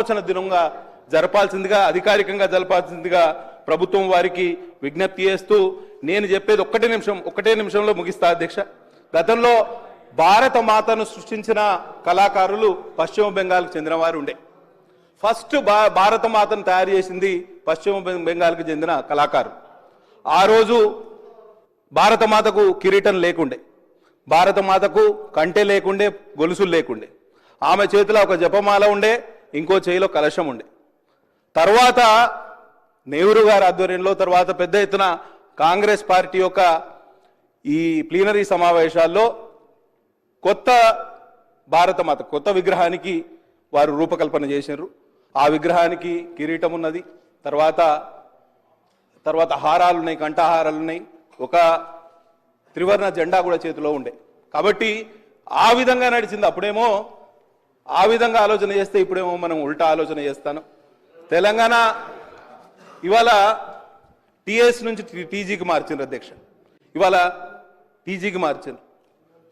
ఆలోచన దినంగా జరపాల్సిందిగా అధికారికంగా జరపాల్సిందిగా ప్రభుత్వం వారికి విజ్ఞప్తి చేస్తూ నేను చెప్పేది ఒక్కటే నిమిషంలో ముగిస్తా అధ్యక్ష. గతంలో భారత మాతను సృష్టించిన కళాకారులు పశ్చిమ బెంగాల్కు చెందిన వారు ఉండే. ఫస్ట్ భారత మాతను తయారు చేసింది పశ్చిమ బెంగాల్కి చెందిన కళాకారు. ఆ రోజు భారత మాతకు కిరీటం లేకుండే, భారత మాతకు కంటె లేకుండే, గొలుసులు లేకుండే. ఆమె చేతిలో ఒక జపమాల ఉండే, ఇంకో చేయిలో కలశం ఉండే. తర్వాత నెహ్రూ గారి ఆధ్వర్యంలో తర్వాత పెద్ద ఎత్తున కాంగ్రెస్ పార్టీ యొక్క ఈ ప్లీనరీ సమావేశాల్లో కొత్త భారతమాత కొత్త విగ్రహానికి వారు రూపకల్పన చేశారు. ఆ విగ్రహానికి కిరీటం ఉన్నది, తర్వాత హారాలు ఉన్నాయి, కంఠహారాలు ఉన్నాయి, ఒక త్రివర్ణ జెండా కూడా చేతిలో ఉండే. కాబట్టి ఆ విధంగా నడిచింది. అప్పుడేమో ఆ విధంగా ఆలోచన చేస్తే ఇప్పుడేమో మనం ఉల్టా ఆలోచన చేస్తాను. తెలంగాణ ఇవాళ టీఎస్ నుంచి టీజీకి మార్చిండ్రు అధ్యక్ష. ఇవాళ టీజీకి మార్చిండ్రు,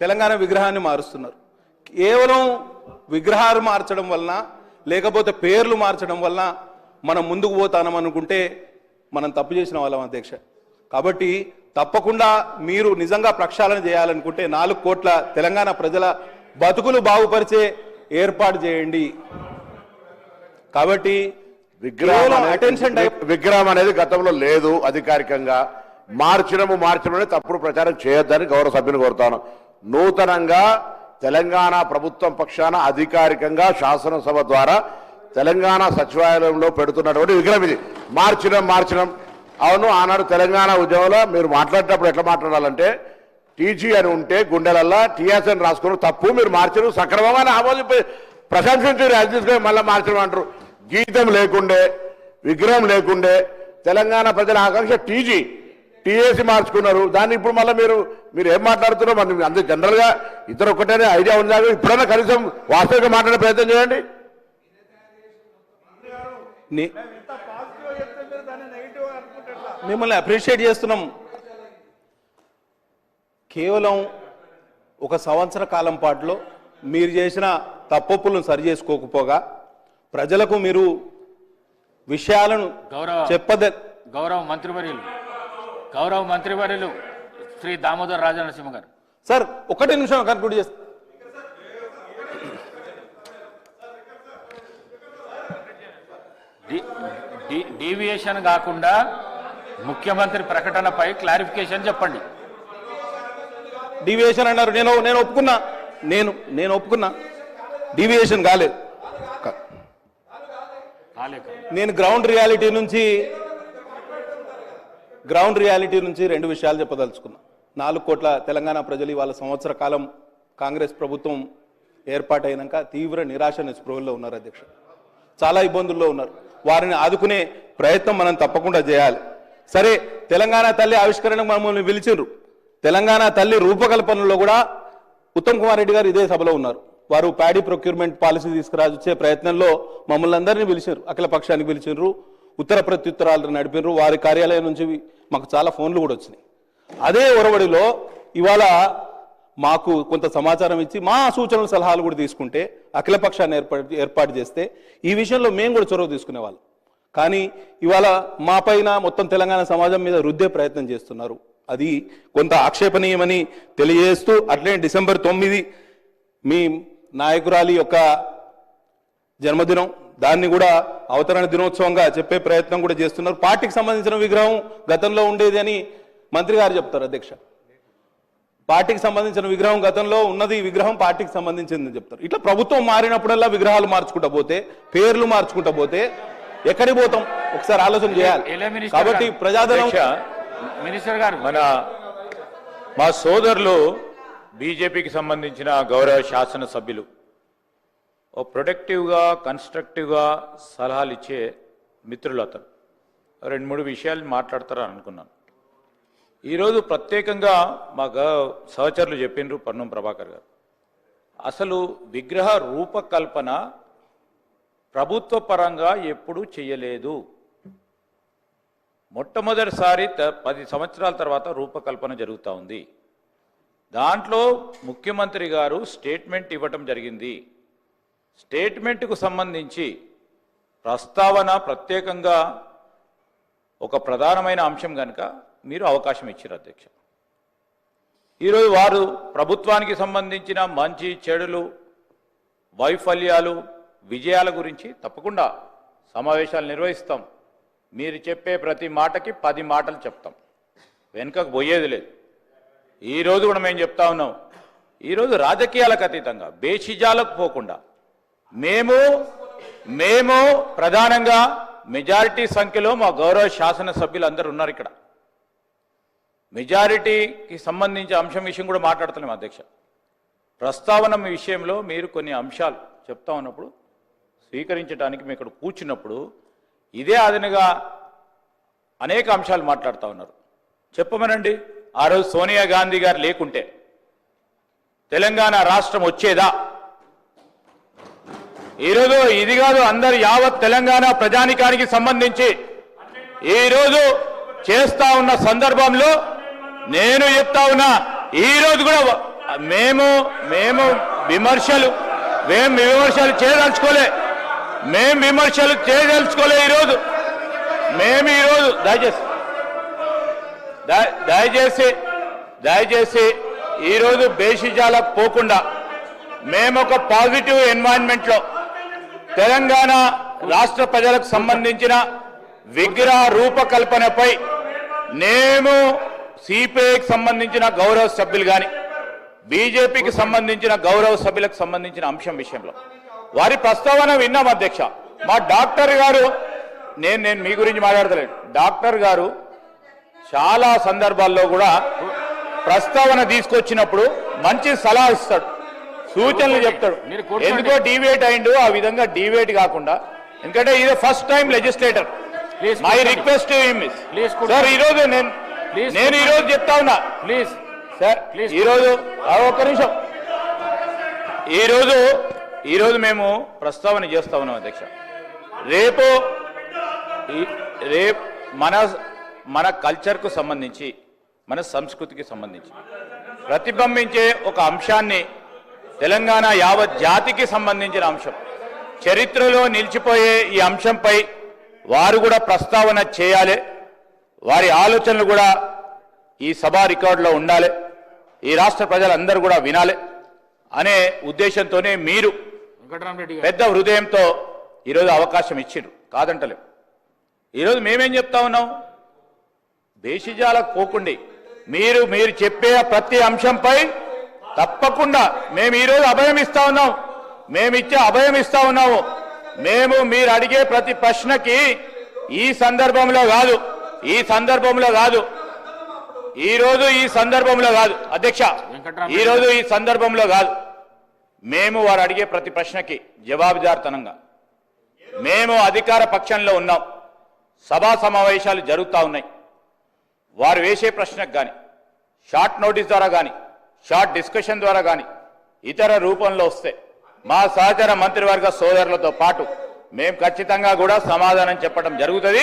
తెలంగాణ విగ్రహాన్ని మారుస్తున్నారు. కేవలం విగ్రహాలు మార్చడం వలన లేకపోతే పేర్లు మార్చడం వలన మనం ముందుకు పోతానం అనుకుంటే మనం తప్పు చేసిన వాళ్ళం అధ్యక్ష. కాబట్టి తప్పకుండా మీరు నిజంగా ప్రక్షాళన చేయాలనుకుంటే 4 కోట్ల తెలంగాణ ప్రజల బతుకులు బాగుపరిచే ఏర్పాటు చేయండి. కాబట్టి విగ్రహం అనేది గతంలో లేదు, అధికారికంగా మార్చడమే తప్పుడు ప్రచారం చేయొద్దని గౌరవ సభ్యులు కోరుతాను. నూతనంగా తెలంగాణ ప్రభుత్వం పక్షాన అధికారికంగా శాసనసభ ద్వారా తెలంగాణ సచివాలయంలో పెడుతున్నటువంటి విగ్రహం ఇది. మార్చడం అవును. ఆనాడు తెలంగాణ ఉద్యమంలో మీరు మాట్లాడేటప్పుడు ఎట్లా మాట్లాడాలంటే టీజీ అని ఉంటే గుండెలల్లా టీఎస్ అని రాసుకుని తప్పు, మీరు మార్చడం సక్రమంగా ఆమోదించి ప్రశంసించారు. అది తీసుకొని మళ్ళీ మార్చడం అంటారు. గీతం లేకుండే, విగ్రహం లేకుండే తెలంగాణ ప్రజల ఆకాంక్ష టీఏసీ మార్చుకున్నారు. దాన్ని ఇప్పుడు మళ్ళీ మీరు ఏం మాట్లాడుతున్నారో మరి అందరూ జనరల్గా ఇద్దరు ఒక్కటే ఐడియా ఉంది. ఇప్పుడైనా కనీసం వాస్తవికంగా మాట్లాడే ప్రయత్నం చేయండి. మిమ్మల్ని అప్రిషియేట్ చేస్తున్నాం. కేవలం 1 సంవత్సర కాలం పాటులో మీరు చేసిన తప్పులను సరి చేసుకోకపోగా ప్రజలకు మీరు విషయాలను గౌరవ మంత్రివర్యులు శ్రీ దామోదర్ రాజనరసింహ గారు. సార్ 1 నిమిషం కన్క్లూడ్ చేస్తా. డీవియేషన్ కాకుండా ముఖ్యమంత్రి ప్రకటనపై క్లారిఫికేషన్ చెప్పండి. డీవియేషన్ అన్నారు, నేను ఒప్పుకున్నా, నేను ఒప్పుకున్నా. డీవియేషన్ కాలేదు. నేను గ్రౌండ్ రియాలిటీ నుంచి 2 విషయాలు చెప్పదలుచుకున్నా. 4 కోట్ల తెలంగాణ ప్రజలు ఇవాళ సంవత్సర కాలం కాంగ్రెస్ ప్రభుత్వం ఏర్పాటైనాక తీవ్ర నిరాశ నిస్పృహల్లో ఉన్నారు అధ్యక్ష. చాలా ఇబ్బందుల్లో ఉన్నారు. వారిని ఆదుకునే ప్రయత్నం మనం తప్పకుండా చేయాలి. సరే, తెలంగాణ తల్లి ఆవిష్కరణకు మమ్మల్ని పిలిచిండ్రు. తెలంగాణ తల్లి రూపకల్పనలో కూడా ఉత్తమ్ కుమార్ రెడ్డి గారు ఇదే సభలో ఉన్నారు. వారు ప్యాడీ ప్రొక్యూర్మెంట్ పాలసీ తీసుకురాచే ప్రయత్నంలో మమ్మల్ని అందరినీ పిలిచారు. అఖిల పక్షానికి పిలిచిండ్రు, ఉత్తర ప్రత్యుత్తరాలు నడిపినారు. వారి కార్యాలయం నుంచి మాకు చాలా ఫోన్లు కూడా వచ్చినాయి. అదే ఒరవడిలో ఇవాళ మాకు కొంత సమాచారం ఇచ్చి మా సూచనలు సలహాలు కూడా తీసుకుంటే అఖిల పక్షాన్ని ఏర్పాటు చేస్తే ఈ విషయంలో మేము కూడా చొరవ తీసుకునేవాళ్ళం. కానీ ఇవాళ మా పైన మొత్తం తెలంగాణ సమాజం మీద రుద్దే ప్రయత్నం చేస్తున్నారు. అది కొంత ఆక్షేపణీయమని తెలియజేస్తూ, అట్లే డిసెంబర్ 9 మీ నాయకురాలి యొక్క జన్మదినం, దాన్ని కూడా అవతరణ దినోత్సవంగా చెప్పే ప్రయత్నం కూడా చేస్తున్నారు. పార్టీకి సంబంధించిన విగ్రహం గతంలో ఉండేది అని మంత్రి గారు చెప్తారు అధ్యక్ష. పార్టీకి సంబంధించిన విగ్రహం గతంలో ఉన్నది, విగ్రహం పార్టీకి సంబంధించిందని చెప్తారు. ఇట్లా ప్రభుత్వం మారినప్పుడల్లా విగ్రహాలు మార్చుకుంటా పోతే, పేర్లు మార్చుకుంటా పోతే ఎక్కడికి పోతాం? ఒకసారి ఆలోచన చేయాలి. కాబట్టి ప్రజాధనం మినిస్టర్ గారు, మా సోదరులు బీజేపీకి సంబంధించిన గౌరవ శాసనసభ్యులు ఓ ప్రొడక్టివ్గా కన్స్ట్రక్టివ్గా సలహాలు ఇచ్చే మిత్రులు అతను 2-3 విషయాలు మాట్లాడతారని అనుకున్నాను. ఈరోజు ప్రత్యేకంగా మా సహచరులు చెప్పిండ్రు, పన్నం ప్రభాకర్ గారు, అసలు విగ్రహ రూపకల్పన ప్రభుత్వ పరంగా ఎప్పుడూ చేయలేదు. మొట్టమొదటిసారి 10 సంవత్సరాల తర్వాత రూపకల్పన జరుగుతూ ఉంది. దాంట్లో ముఖ్యమంత్రి గారు స్టేట్మెంట్ ఇవ్వటం జరిగింది. స్టేట్మెంట్కు సంబంధించి ప్రస్తావన ప్రత్యేకంగా ఒక ప్రధానమైన అంశం కనుక మీరు అవకాశం ఇచ్చారు అధ్యక్ష. ఈరోజు వారు ప్రభుత్వానికి సంబంధించిన మంచి చెడులు, వైఫల్యాలు, విజయాల గురించి తప్పకుండా సమావేశాలు నిర్వహిస్తాం. మీరు చెప్పే ప్రతి మాటకి 10 మాటలు చెప్తాం, వెనుకకు పోయేది లేదు. ఈరోజు కూడా మేము చెప్తా ఉన్నాం, ఈరోజు రాజకీయాలకు అతీతంగా బేషిజాలకు పోకుండా మేము ప్రధానంగా మెజారిటీ సంఖ్యలో మా గౌరవ శాసనసభ్యులు అందరూ ఉన్నారు ఇక్కడ. మెజారిటీకి సంబంధించి అంశం విషయం కూడా మాట్లాడుతున్నాం అధ్యక్ష. ప్రస్తావన విషయంలో మీరు కొన్ని అంశాలు చెప్తా ఉన్నప్పుడు స్వీకరించడానికి మేము ఇక్కడ కూర్చున్నప్పుడు ఇదే అదనగా అనేక అంశాలు మాట్లాడుతూ ఉన్నారు. చెప్పమనండి, ఆ రోజు సోనియా గాంధీ గారు లేకుంటే తెలంగాణ రాష్ట్రం వచ్చేదా? ఈరోజు ఇది కాదు, అందరు యావత్ తెలంగాణ ప్రజానికానికి సంబంధించి ఈరోజు చేస్తా ఉన్న సందర్భంలో నేను చెప్తా ఉన్నా, ఈరోజు కూడా మేము విమర్శలు చేయదలుచుకోలే. ఈరోజు దయచేసి ఈరోజు బేషిజాలకు పోకుండా మేము ఒక పాజిటివ్ ఎన్వైరన్మెంట్లో తెలంగాణ రాష్ట్ర ప్రజలకు సంబంధించిన విగ్రహ రూపకల్పనపై మేము సిపిఐకి సంబంధించిన గౌరవ సభ్యులు కానీ బీజేపీకి సంబంధించిన గౌరవ సభ్యులకు సంబంధించిన అంశం విషయంలో వారి ప్రస్తావన విన్నాం అధ్యక్ష. మా డాక్టర్ గారు, నేను మీ గురించి మాట్లాడతలేను, డాక్టర్ గారు చాలా సందర్భాల్లో కూడా ప్రస్తావన తీసుకొచ్చినప్పుడు మంచి సలహా ఇస్తాడు, సూచనలు చెప్తాడు. ఎందుకో డివేట్ అయిండు, ఆ విధంగా డివేట్ కాకుండా, ఎందుకంటే ఇది first time legislator. My request sir, ఈరోజు నేను ఈరోజు చెప్తా ఉన్నా ప్లీజ్ సార్, ఈరోజు ఒక్క నిమిషం, ఈరోజు మేము ప్రస్తావన చేస్తా ఉన్నాం అధ్యక్ష. రేపు మన కల్చర్కు సంబంధించి, మన సంస్కృతికి సంబంధించి ప్రతిబింబించే ఒక అంశాన్ని, తెలంగాణ యావత్ జాతికి సంబంధించిన అంశం, చరిత్రలో నిలిచిపోయే ఈ అంశంపై వారు కూడా ప్రస్తావన చేయాలి. వారి ఆలోచనలు కూడా ఈ సభా రికార్డులో ఉండాలి, ఈ రాష్ట్ర ప్రజలందరూ కూడా వినాలి అనే ఉద్దేశంతోనే మీరు పెద్ద హృదయంతో ఈరోజు అవకాశం ఇచ్చిండ్రు, కాదంటలేం. ఈరోజు మేమేం చెప్తా ఉన్నాం, బేషిజాలకు పోకుండా మీరు చెప్పే ప్రతి అంశంపై తప్పకుండా మేము ఈరోజు అభయం ఇస్తా ఉన్నాం, అభయం ఇస్తా ఉన్నాము. మీరు అడిగే ప్రతి ప్రశ్నకి ఈ సందర్భంలో కాదు అధ్యక్ష, ఈరోజు ఈ సందర్భంలో కాదు, మేము వారు అడిగే ప్రతి ప్రశ్నకి జవాబుదారితనంగా మేము అధికార పక్షంలో ఉన్నాం. సభా సమావేశాలు జరుగుతూ ఉన్నాయి. వారు వేసే ప్రశ్నకు కానీ, షార్ట్ నోటీస్ ద్వారా కానీ, షార్ట్ డిస్కషన్ ద్వారా కానీ, ఇతర రూపంలో వస్తే మా సహచర మంత్రివర్గ సోదరులతో పాటు మేము ఖచ్చితంగా కూడా సమాధానం చెప్పడం జరుగుతుంది.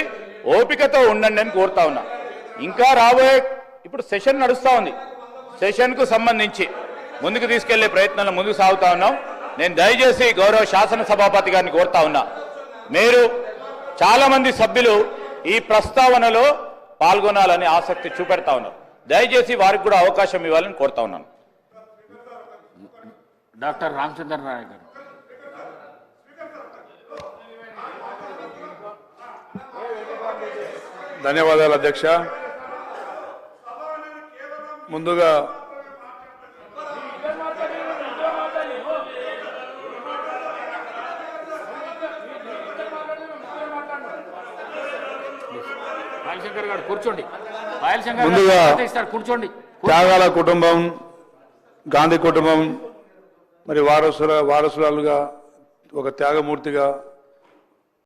ఓపికతో ఉండండి అని కోరుతా ఉన్నా. ఇంకా రాబోయే, ఇప్పుడు సెషన్ నడుస్తూ ఉంది, సెషన్కు సంబంధించి ముందుకు తీసుకెళ్లే ప్రయత్నంలో ముందుకు సాగుతా ఉన్నాం. నేను దయచేసి గౌరవ శాసనసభాపతి గారిని కోరుతా ఉన్నా, మీరు చాలా మంది సభ్యులు ఈ ప్రస్తావనలో పాల్గొనాలని ఆసక్తి చూపెడతా ఉన్నారు, దయచేసి వారికి కూడా అవకాశం ఇవ్వాలని కోరుతా ఉన్నాను. డాక్టర్ రామచంద్ర నాయక్ గారు. ధన్యవాదాలు అధ్యక్ష. ముందుగా పాయలశంకర్ గారు కూర్చోండి. ముందుగా కూర్చోండి. త్యాగాల కుటుంబం, గాంధీ కుటుంబం మరి వారసురాలుగా ఒక త్యాగమూర్తిగా